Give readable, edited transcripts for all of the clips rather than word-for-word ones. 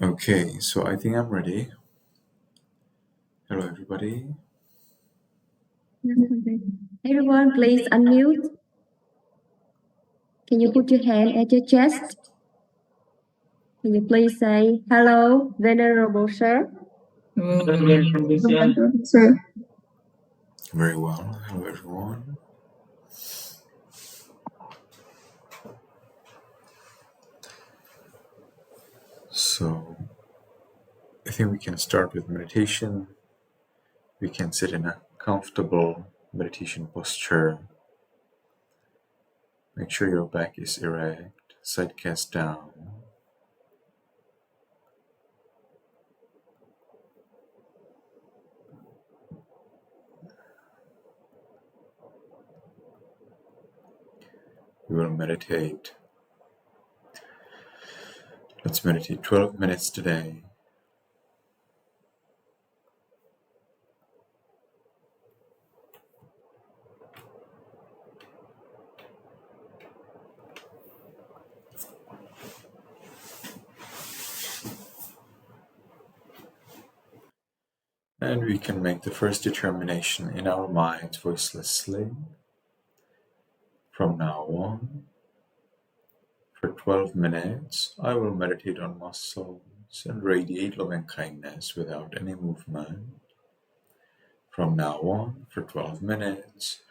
Okay, so I think I'm ready. Hello, everybody. Everyone, please unmute. Can you put your hand at your chest? Can you please say, hello, Venerable Sir? Sir. Very well. Hello, everyone. So, I think we can start with meditation. We can sit in a comfortable meditation posture. Make sure your back is erect, side cast down. We will meditate. Let's meditate 12 minutes today. And we can make the first determination in our minds voicelessly. From now on, for 12 minutes, I will meditate on muscles and radiate loving kindness without any movement. From now on, for 12 minutes,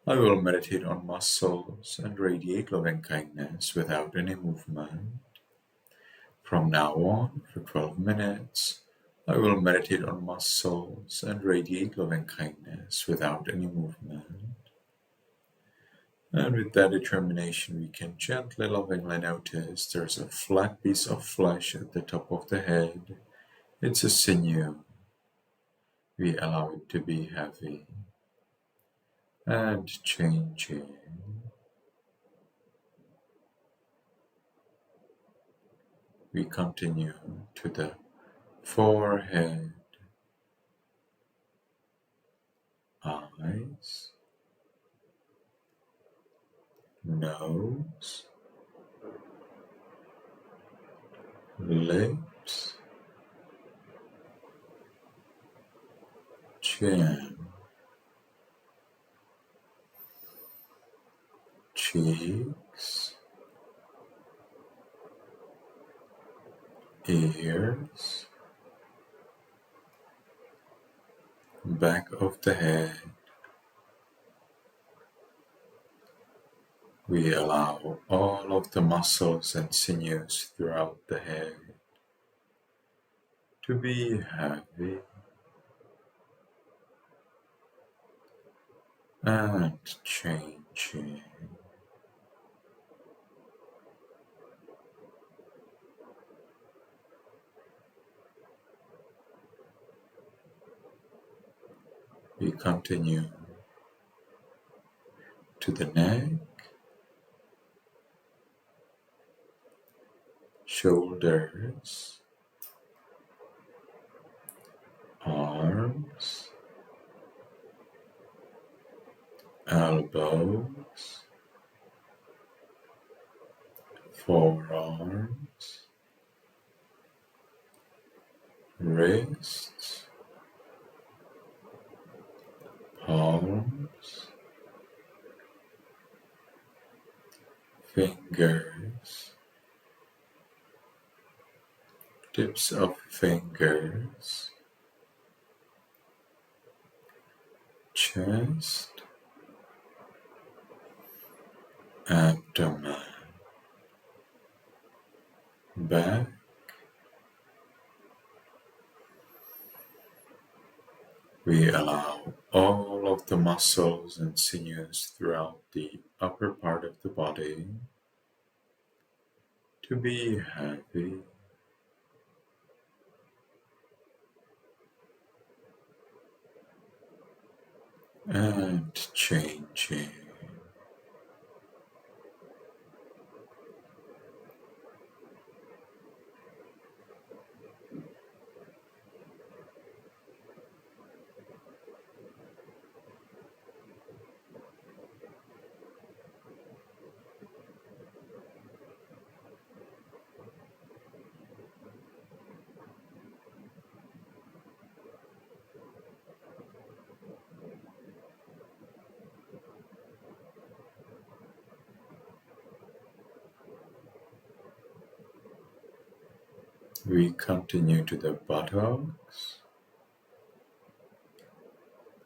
I will meditate on muscles and radiate loving kindness without any movement. From now on, for 12 minutes, I will meditate on muscles and radiate loving kindness without any movement. And with that determination, we can gently, lovingly notice there's a flat piece of flesh at the top of the head. It's a sinew. We allow it to be heavy and changing. We continue to the forehead, eyes, nose, lips, chin, cheeks, ears, back of the head. We allow all of the muscles and sinews throughout the head to be heavy and changing. We continue to the neck, shoulders, arms, elbows, forearms, wrists, palms, fingers, tips of fingers, chest, abdomen, back, we allow all of the muscles and sinews throughout the upper part of the body to be heavy and changing. We continue to the buttocks,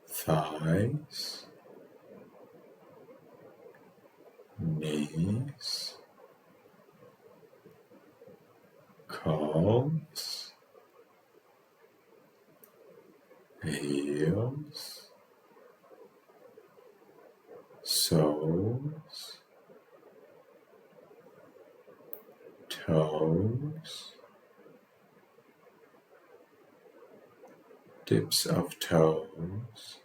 thighs, knees, calves, heels, soles, toes, tips of toes.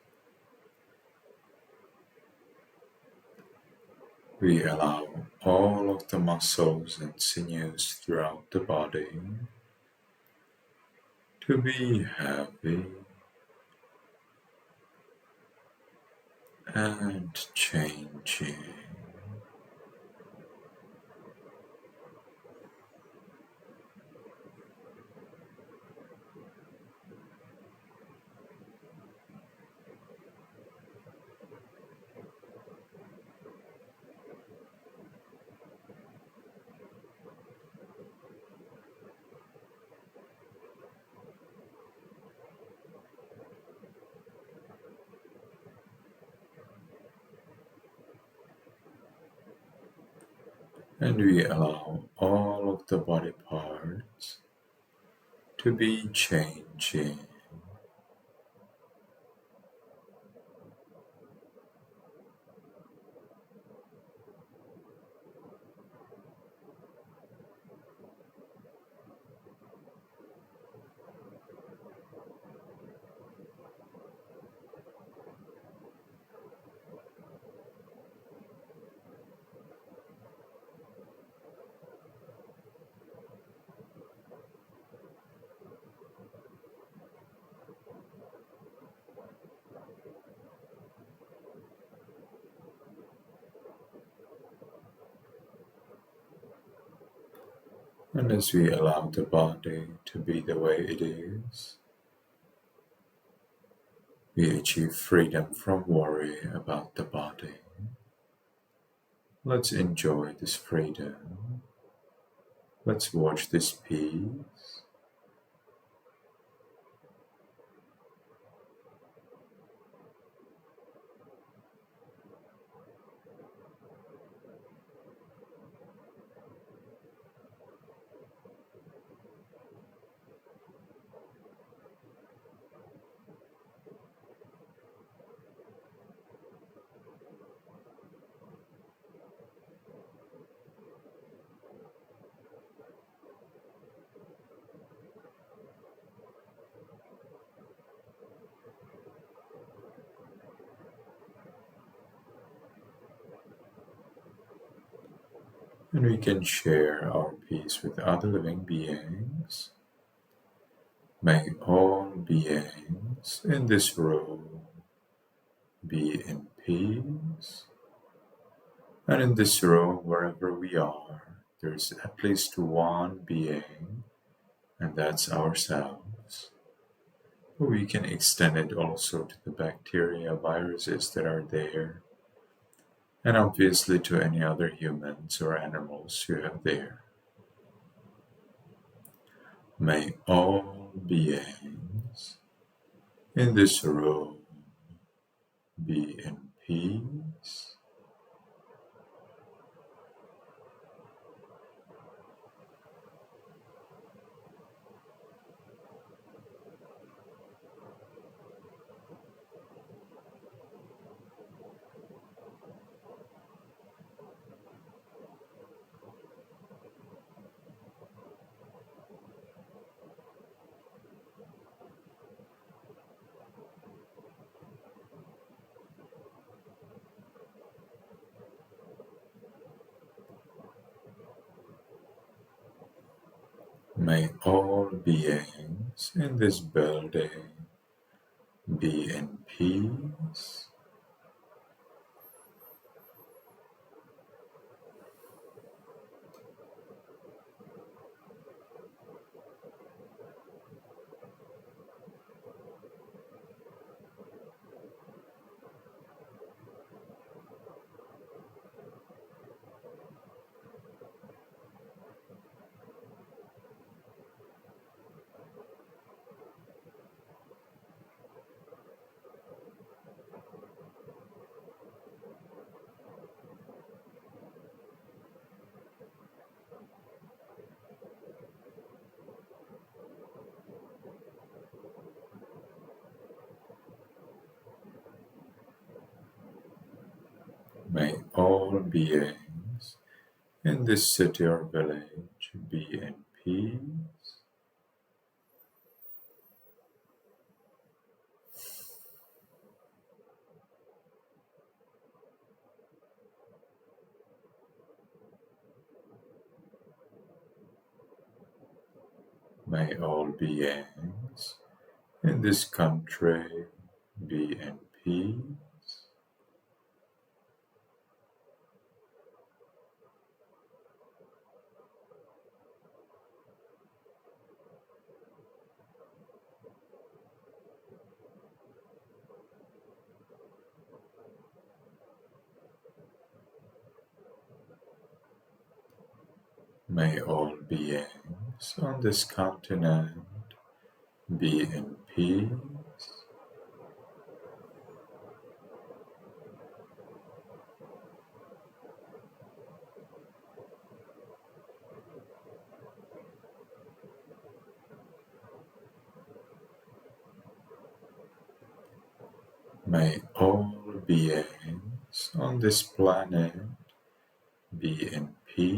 We allow all of the muscles and sinews throughout the body to be heavy and changing. And we allow all of the body parts to be changing. And as we allow the body to be the way it is, we achieve freedom from worry about the body. Let's enjoy this freedom. Let's watch this peace. And we can share our peace with other living beings. May all beings in this room be in peace. And in this room, wherever we are, there's at least one being, and that's ourselves. We can extend it also to the bacteria, viruses that are there, and obviously to any other humans or animals you have there. May all beings in this room be in peace. May all beings in this building be in peace. all beings in this city or village be in peace. May all beings in this country be in peace. May all beings on this continent be in peace. May all beings on this planet be in peace.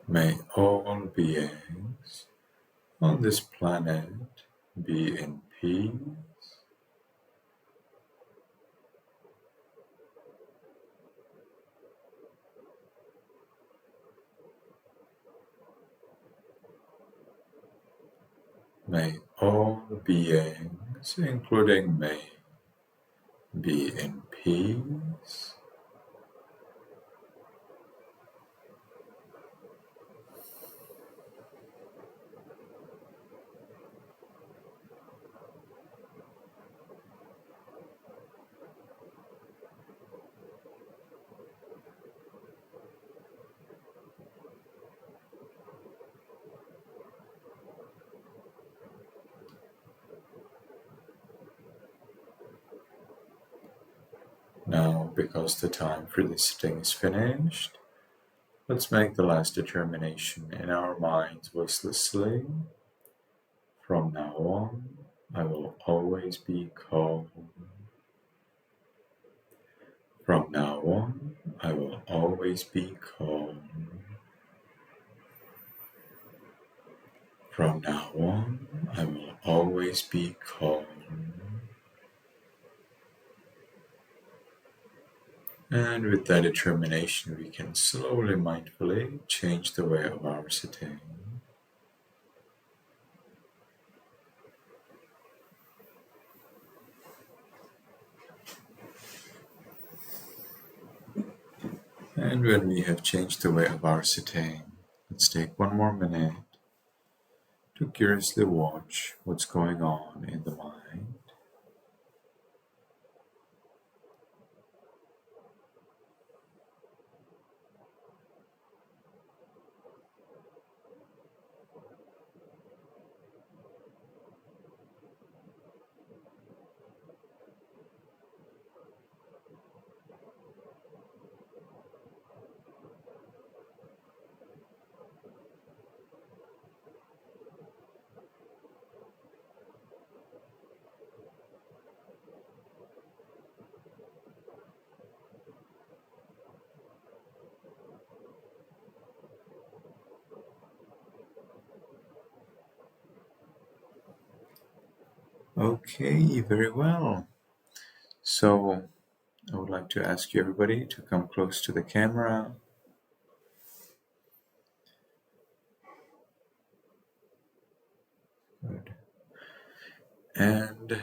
May all beings on this planet be in peace. May all beings, including me, be in peace. Now, because the time for this sitting is finished, let's make the last determination in our minds voicelessly. From now on, I will always be calm. From now on, I will always be calm. From now on, I will always be calm. And with that determination, we can slowly, mindfully change the way of our sitting. And when we have changed the way of our sitting, let's take one more minute to curiously watch what's going on in the mind. Okay, very well. So I would like to ask you everybody to come close to the camera. Good. And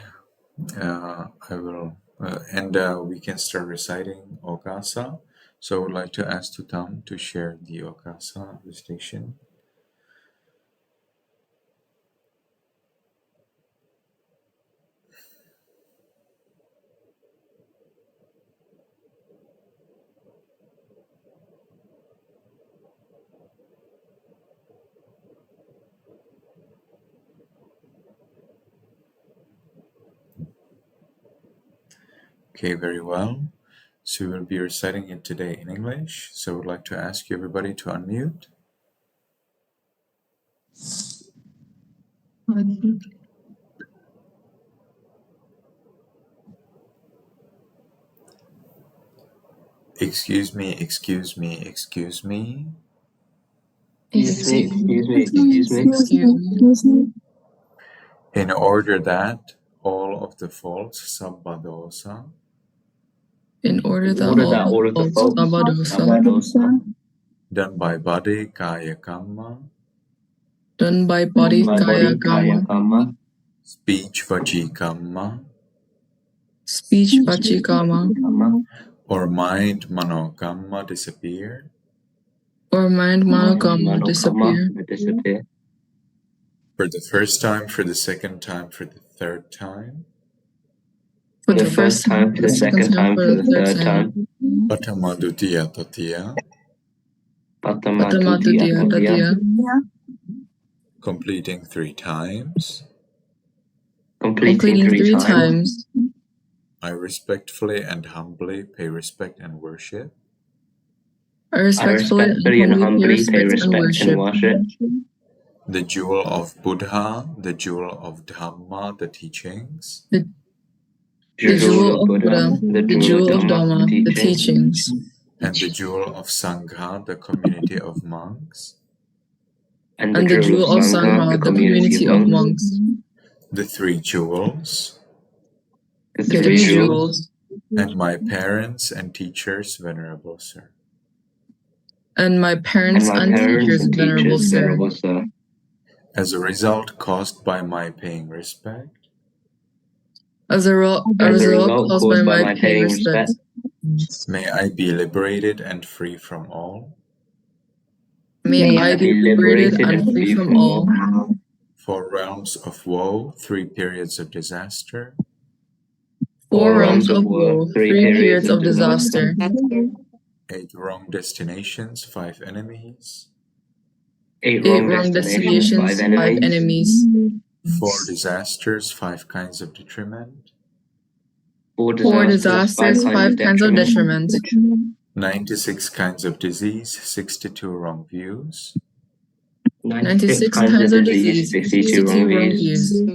we can start reciting Okasa. So I would like to ask Tutam to share the Okasa recitation. Okay, very well. So we will be reciting it today in English. So I would like to ask you everybody to unmute. Excuse me, excuse me, excuse me. Excuse me. In order that all of the faults sabbadosa In order that all of the faults Sabbadosa done by body kaya kamma, done by body kaya kamma, speech vachi kamma, speech vachi kamma, or mind mano kamma disappear, or mind manokamma disappear. for the first time, for the second time, for the third time, For the first time, for the second time, for the third time. patama dutiya tatiya, Patama tatiya, completing 3 times. completing 3 times. I respectfully and humbly pay respect and worship I respectfully and humbly pay respect and worship the jewel of Buddha, the jewel of Dhamma, the teachings, the jewel of Buddha, the jewel of Dhamma, the teachings, and the jewel of Sangha, the community of monks, and the jewel of Sangha, the community of monks. the 3 jewels, The 3 jewels, and my parents and teachers, Venerable Sir. and my parents and teachers, Venerable Sir. As a result caused by my paying respect, As a result caused by my paying respect, may I be liberated and free from all. may I be liberated and free from all. 4 realms of woe, 3 periods of disaster, 4 realms of woe, 3 periods of disaster, 8 wrong destinations, 5 enemies, 8 wrong destinations, 5 enemies, 4 disasters, 5 kinds of detriment, 4 disasters, 5 kinds of detriment, 96 kinds of disease, 62 wrong views, 96 kinds of disease, 62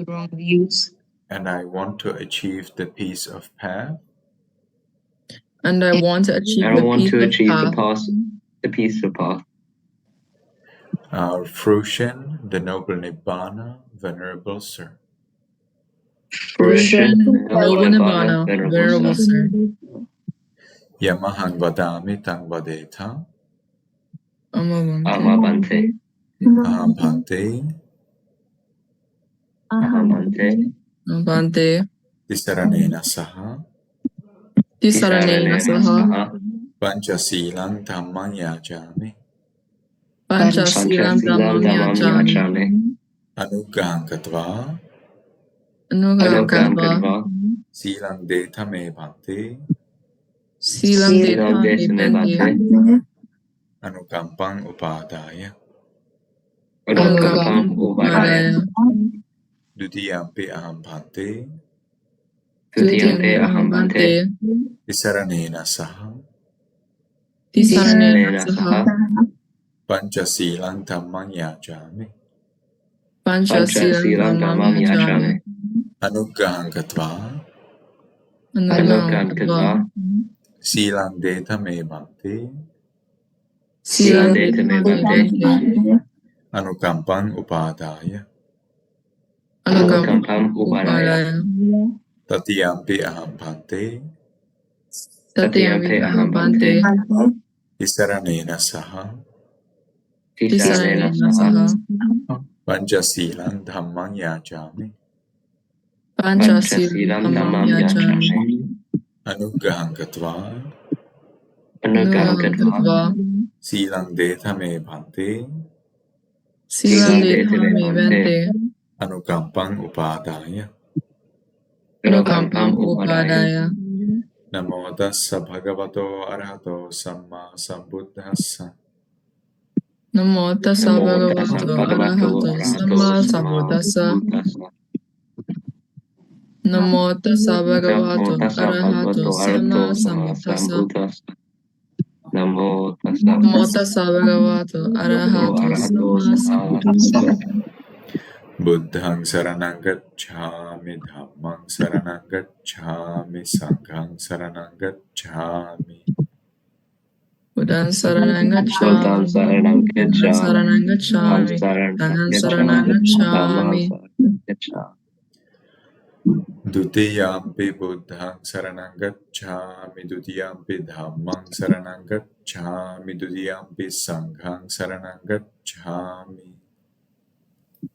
wrong views, and I want to achieve the peace of path, and I want to achieve the peace of path. fruition, the noble Nibbana, Venerable Sir. Fruition, noble Nibbana, Venerable Sir. Yamahang vadami tang vadeta, Amabante, aham bhante, Amabante, tisaranena saha, Tisaranena saha, panchasilang dhammang yajami, Panchasilam dhammam yajami, anugraham katva, Anugraham katva, silang deta me bhante, Silam deta me bhante, anukampang upadaya, Anukampam upadaya, dutiyampi aham bhante, Tutiyampi aham bhante, tisaranena saha, Tisaranena saha, panchasilang dhammang yajami, Panchasilam dhammam yajami, anugraham katva, Anugraham katva, silang deta me bhante, Silam deta me bhante, anukampang upadaya, Anukampam upadaya, tatiyampi aham bhante, Tatiyampi aham bhante, tisaranena saha, Tisaranena saha, panchasilang dhammang yajami, Panchasilam dhammam yajami, anugraham katva, Anugam Gatva. Silang me bhante. Silam Deta Me Vente. Anukampang upadaya. Anukampam Upadaya. Namo tassa bhagavato arahato samma sambuddhassa. Namo tassa bhagavato arahato samma sambuddhassa. Namo tassa bhagavato arahato samma sambuddhassa. Namo tassa bhagavato arahato samma sambuddhassa. Buddhang saranang gacchami, dhammang saranang gacchami, sanghang saranang gacchami. Buddhang saranang gacchami, Dhammang saranang gacchami, Sanghang saranang gacchami. Dutiyampi buddhang saranang gacchami, dutiyampi dhammang saranang gacchami, dutiyampi sanghang saranang gacchami.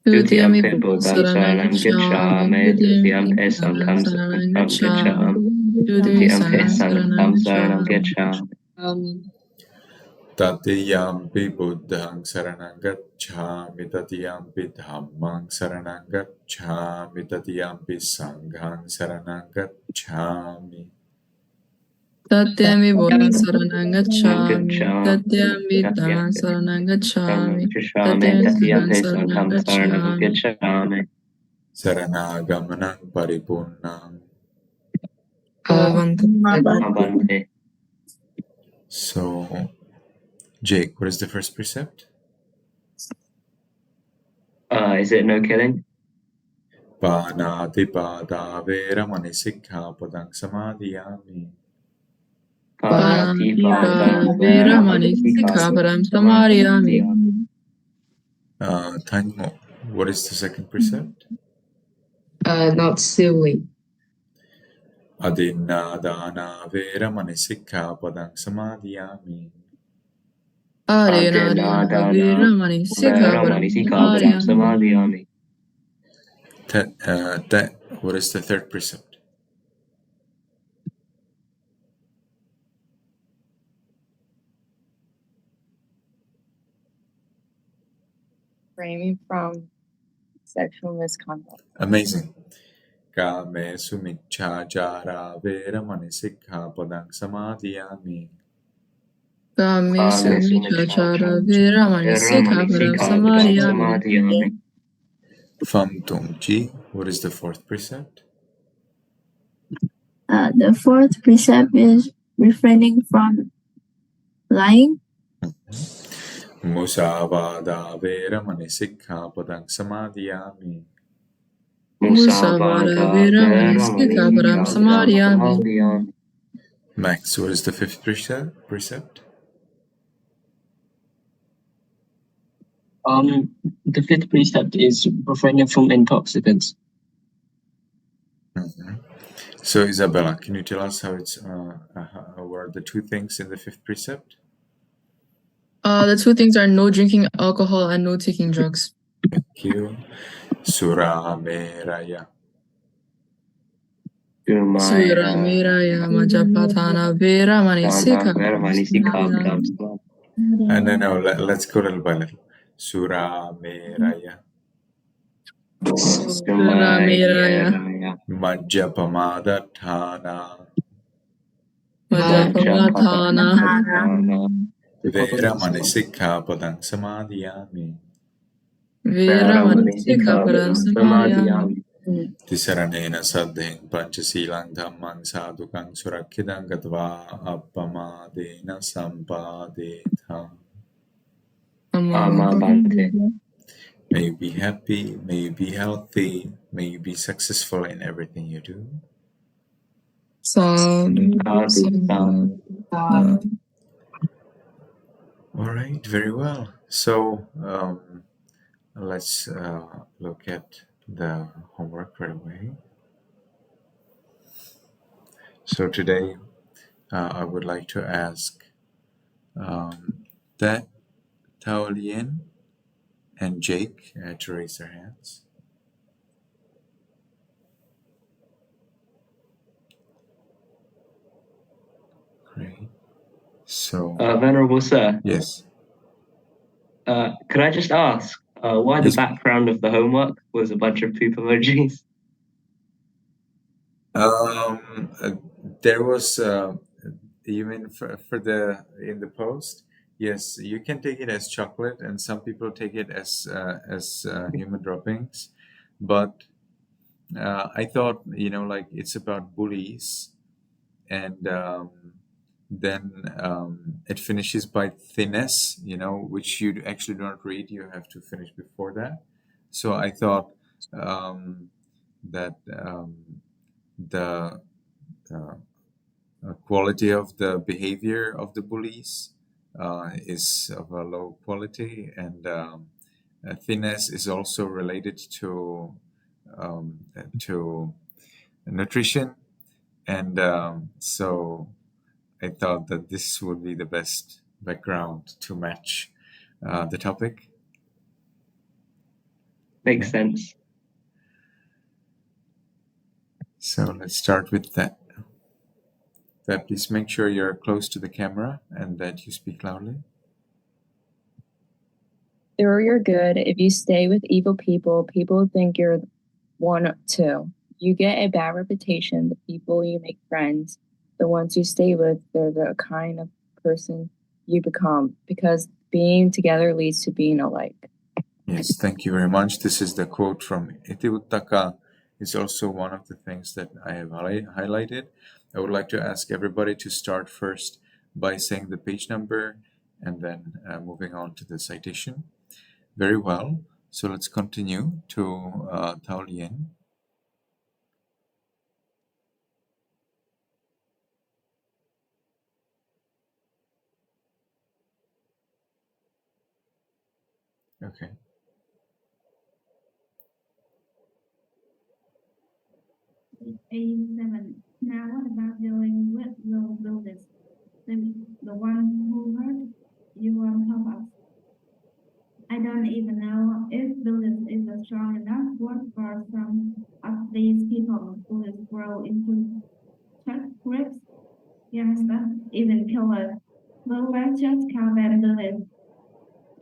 Dutiyampi Buddhang saranang gacchami, Dutiyampi Sanghang saranang gacchami, Dutiyampi Sanghang saranang gacchami. Tatiyampi buddhang saranang gacchami, tatiyampi dhammang saranang gacchami, tatiyampi sanghang saranang gacchami. Tatyami Buddhang saranang gacchami, Tatyami Dhammang saranang gacchami, Tatyami Sanghang saranang gacchami. Saranaгаmanang paripurnang. Avante. So, Jake, what is the first precept? Is it no killing? Panatipada veramani sikkhapadang samadhiyami. Panatipada veramani sikkhapadam samadhiyami. Tanyo, what is the second precept? Not silly. Adinadana veramani sikkhapadang samadhiyami. Adinadana veramani sikkhapadam samadhiyami. What is the third precept? Refraining from sexual misconduct. Amazing. Kame sumichhachara veramani sikkhapadang samadhiyami. Kame sumichhachara veramani sikkhapadam samadhiyami. Famtungji, what is the fourth precept? The fourth precept is refraining from lying. Musavada veramani sikkhapadang samadhiyami. Musavada veramani sikkhapadam samadhiyami. Max, what is the fifth precept? The fifth precept is refraining from intoxicants. So, Isabella, can you tell us how it's what are the two things in the fifth precept? The two things are no drinking alcohol and no taking drugs. Thank you. Surameraya. Surameraya Majapatana Veramani Sikkhapadam. No, let's go little by little. Surameraya. Surameraya Majjapamadhathana. Majjapamadhana Veramani sikkhapadang samadhiyami. Veramani sikkhapadam samadhiyami. Tisaranena saddheng panchasilang dhammang sadhukang surakkidang gatva appamadena sampadetha. Amabante. May you be happy, may you be healthy, may you be successful in everything you do. Sadhu. All right, very well. So let's look at the homework right away. So today I would like to ask that Taolien and Jake to raise their hands. Great. So, Venerable Sir, yes. could I just ask why Yes. the background of the homework was a bunch of poop emojis? There was, you mean for the in the post? Yes, you can take it as chocolate, and some people take it as human droppings. But I thought, like it's about bullies, and then it finishes by thinness, which you actually do not read. You have to finish before that. So I thought that the quality of the behavior of the bullies is of a low quality, and thinness is also related to nutrition, and so I thought that this would be the best background to match the topic. Makes sense. So let's start with that. Please make sure you're close to the camera and that you speak loudly. Through your good, if you stay with evil people, people think you're one too. You get a bad reputation. The people you make friends, the ones you stay with, they're the kind of person you become, because being together leads to being alike. Yes, thank you very much. This is the quote from Itivuttaka. It's also one of the things that I have highlighted. I would like to ask everybody to start first by saying the page number and then moving on to the citation. Very well. So let's continue to Tao Lien. Okay. Page 87. Now what about dealing with those builders? The one who hurt you won't help us. I don't even know if builders is a strong enough word for some of these people. Builders grow into church groups, gangsters, even killers. But let's just call them builders.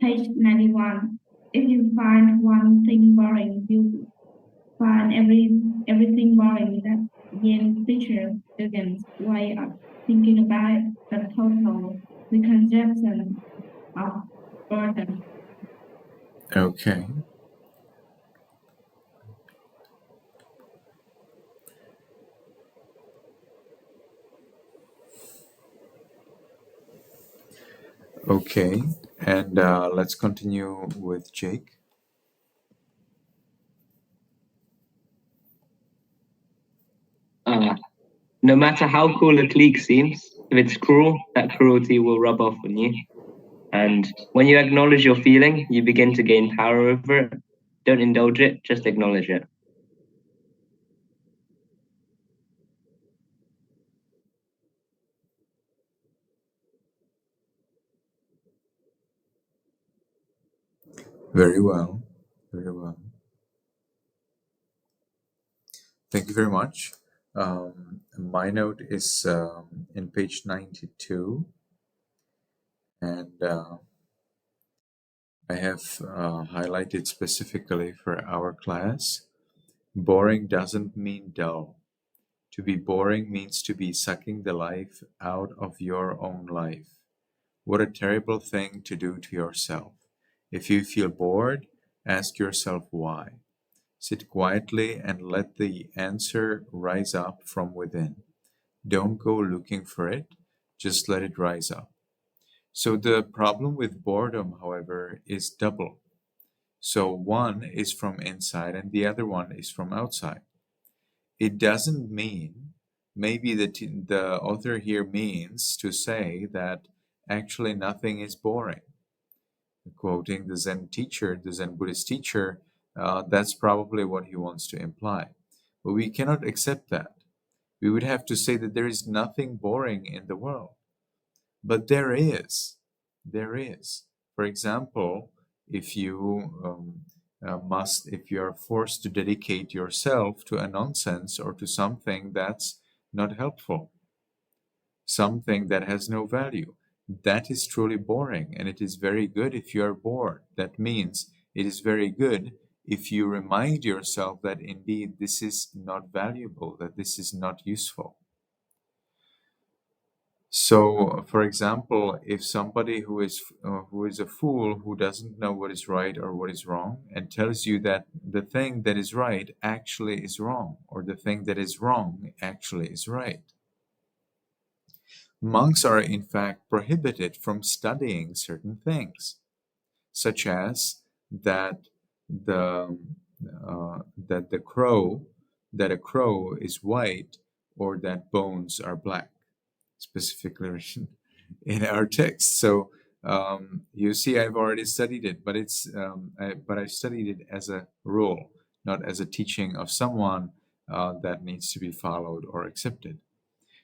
Page 91. If you find one thing boring, you find everything boring. That Yen teacher students way of thinking about the total reconstruction of burden. Okay. Okay. And let's continue with Jake. No matter how cool a clique seems, if it's cruel, that cruelty will rub off on you. And when you acknowledge your feeling, you begin to gain power over it. Don't indulge it, just acknowledge it. Very well. Very well. Thank you very much. My note is in page 92, and I have highlighted specifically for our class. Boring doesn't mean dull. To be boring means to be sucking the life out of your own life. What a terrible thing to do to yourself. If you feel bored, ask yourself why. Sit quietly and let the answer rise up from within. Don't go looking for it, just let it rise up. So the problem with boredom, however, is double. So one is from inside and the other one is from outside. It doesn't mean, maybe the author here means to say that actually nothing is boring. Quoting the Zen teacher, the Zen Buddhist teacher, that's probably what he wants to imply. But we cannot accept that. We would have to say that there is nothing boring in the world. But there is. There is. For example, if you if you are forced to dedicate yourself to a nonsense or to something that's not helpful, something that has no value, that is truly boring, and it is very good if you are bored. That means it is very good if you remind yourself that indeed this is not valuable, that this is not useful. So, for example, if somebody who is a fool, who doesn't know what is right or what is wrong, and tells you that the thing that is right actually is wrong, or the thing that is wrong actually is right. Monks are in fact prohibited from studying certain things, such as that the that a crow is white, or that bones are black, specifically written in our text. So you see, I've already studied it, but I studied it as a rule, not as a teaching of someone that needs to be followed or accepted.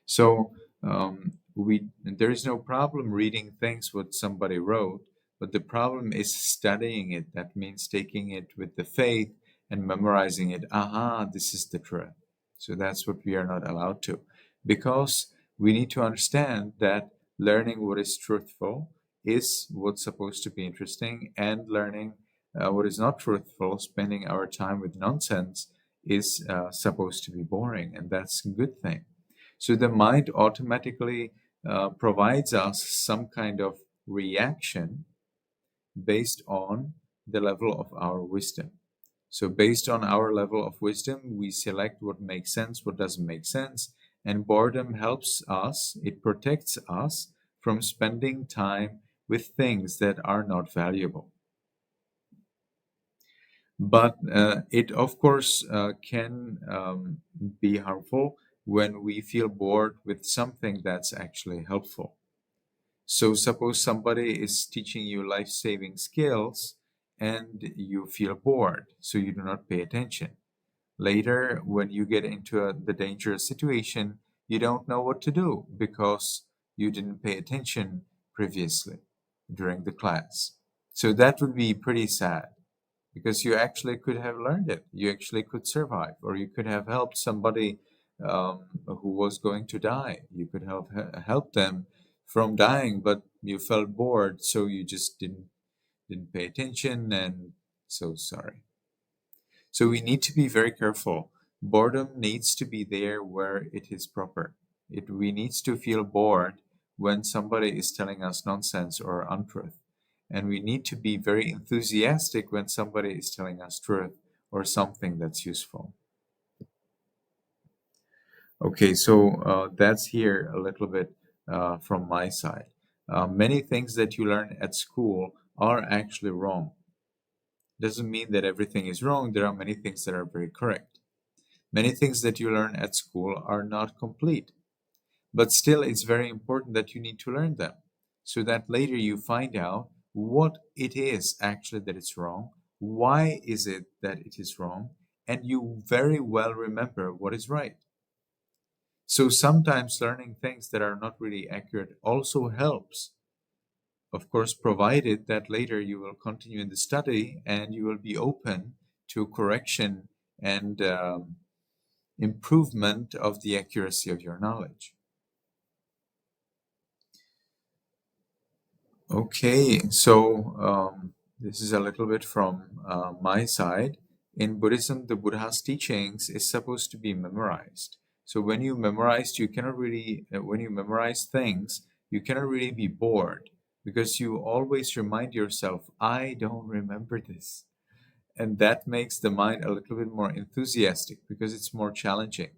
So there is no problem reading things what somebody wrote, but the problem is studying it. That means taking it with the faith and memorizing it. Aha, this is the truth. So that's what we are not allowed to, because we need to understand that learning what is truthful is what's supposed to be interesting, and learning what is not truthful, spending our time with nonsense, is supposed to be boring, and that's a good thing. So the mind automatically provides us some kind of reaction based on the level of our wisdom. So based on our level of wisdom, we select what makes sense, what doesn't make sense. And boredom helps us, it protects us from spending time with things that are not valuable. But it, of course, can be harmful when we feel bored with something that's actually helpful. So suppose somebody is teaching you life-saving skills and you feel bored, so you do not pay attention. Later, when you get into the dangerous situation, you don't know what to do because you didn't pay attention previously during the class. So that would be pretty sad, because you actually could have learned it. You actually could survive, or you could have helped somebody who was going to die. You could have helped them from dying, but you felt bored, so you just didn't pay attention, and so sorry. So we need to be very careful. Boredom needs to be there where it is proper. We needs to feel bored when somebody is telling us nonsense or untruth. And we need to be very enthusiastic when somebody is telling us truth or something that's useful. Okay, so that's here a little bit from my side. Many things that you learn at school are actually wrong. Doesn't mean that everything is wrong. There are many things that are very correct. Many things that you learn at school are not complete, but still it's very important that you need to learn them, so that later you find out what it is actually that it's wrong, why is it that it is wrong, and you very well remember what is right. So sometimes learning things that are not really accurate also helps. Of course, provided that later you will continue in the study and you will be open to correction and improvement of the accuracy of your knowledge. Okay, so this is a little bit from my side. In Buddhism, the Buddha's teachings is supposed to be memorized. So when you memorize, you cannot really, when you memorize things, you cannot really be bored, because you always remind yourself, I don't remember this. And that makes the mind a little bit more enthusiastic, because it's more challenging.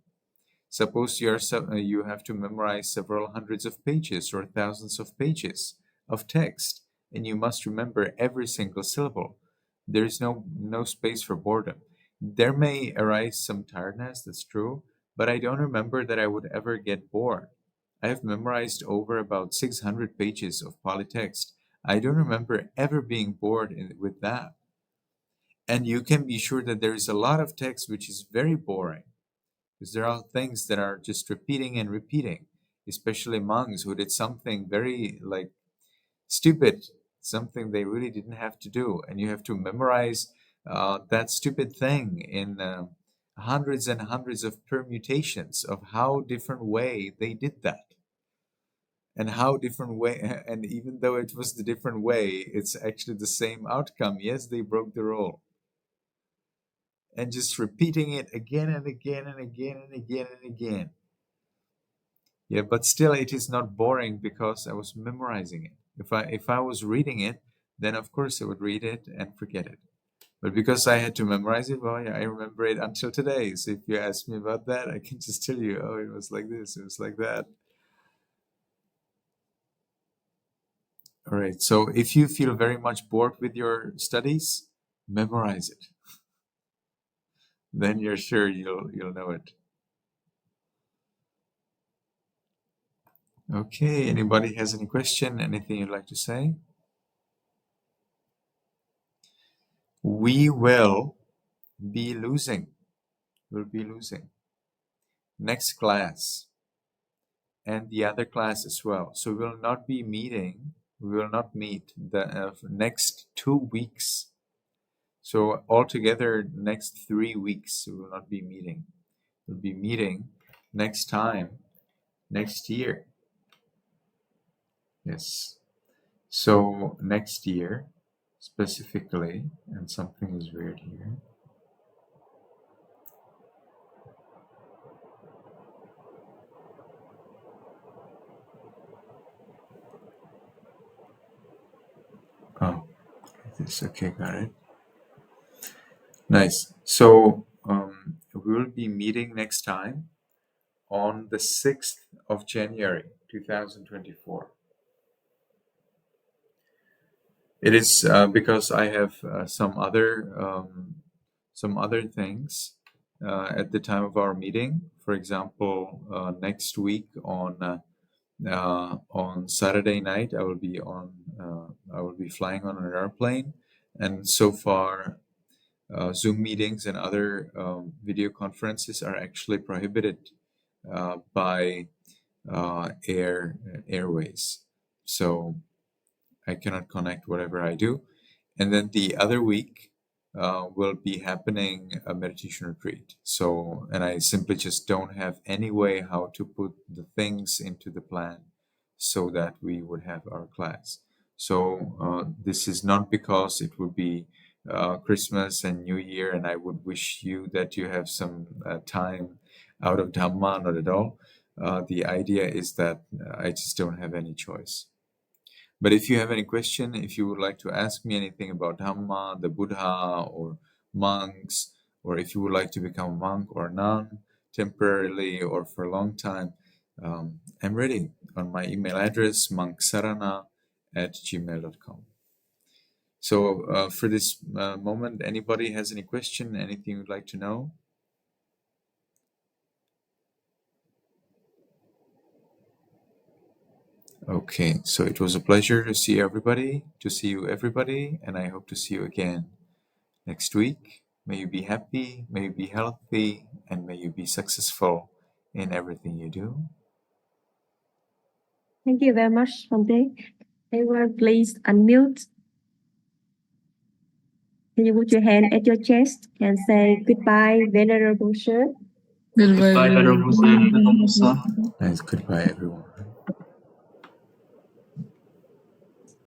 Suppose you have to memorize several hundreds of pages or thousands of pages of text, and you must remember every single syllable. There is no space for boredom. There may arise some tiredness, that's true, but I don't remember that I would ever get bored. I have memorized over about 600 pages of Pali text. I don't remember ever being bored with that. And you can be sure that there is a lot of text which is very boring, because there are things that are just repeating and repeating, especially monks who did something very stupid, something they really didn't have to do, and you have to memorize that stupid thing in hundreds and hundreds of permutations of how different way they did that. And how different way, and even though it was the different way, it's actually the same outcome. Yes, they broke the rule. And just repeating it again and again and again and again and again. Yeah, but still it is not boring because I was memorizing it. If I was reading it, then of course I would read it and forget it. But because I had to memorize it, well, yeah, I remember it until today. So if you ask me about that, I can just tell you, oh, it was like this, it was like that. All right, so if you feel very much bored with your studies, memorize it. Then you're sure you'll know it. Okay, anybody has any question, anything you'd like to say? We will be losing. We'll be losing. Next class and the other class as well. So we will not be meeting. We will not meet the next 2 weeks. So altogether, next 3 weeks, we will not be meeting. We'll be meeting next time, next year. Yes. So next year, specifically, and something is weird here. Oh, this, okay, got it. Nice. So we will be meeting next time on the 6th of January, 2024. It is because I have some other things at the time of our meeting. For example, next week on Saturday night, I will be flying on an airplane, and so far, Zoom meetings and other video conferences are actually prohibited by airways. So I cannot connect whatever I do. And then the other week will be happening a meditation retreat. So, and I simply just don't have any way how to put the things into the plan so that we would have our class. So this is not because it would be Christmas and New Year, and I would wish you that you have some time out of Dhamma, not at all. The idea is that I just don't have any choice. But if you have any question, if you would like to ask me anything about Dhamma, the Buddha, or monks, or if you would like to become a monk or nun temporarily or for a long time, I'm ready on my email address, monksarana@gmail.com. So for this moment, anybody has any question, anything you'd like to know? Okay, so it was a pleasure to see everybody, and I hope to see you again next week. May you be happy, may you be healthy, and may you be successful in everything you do. Thank you very much, Bhante. Everyone, please unmute. Can you put your hand at your chest and say goodbye, Venerable Sir? Goodbye, Venerable Sir. Nice, goodbye, everyone.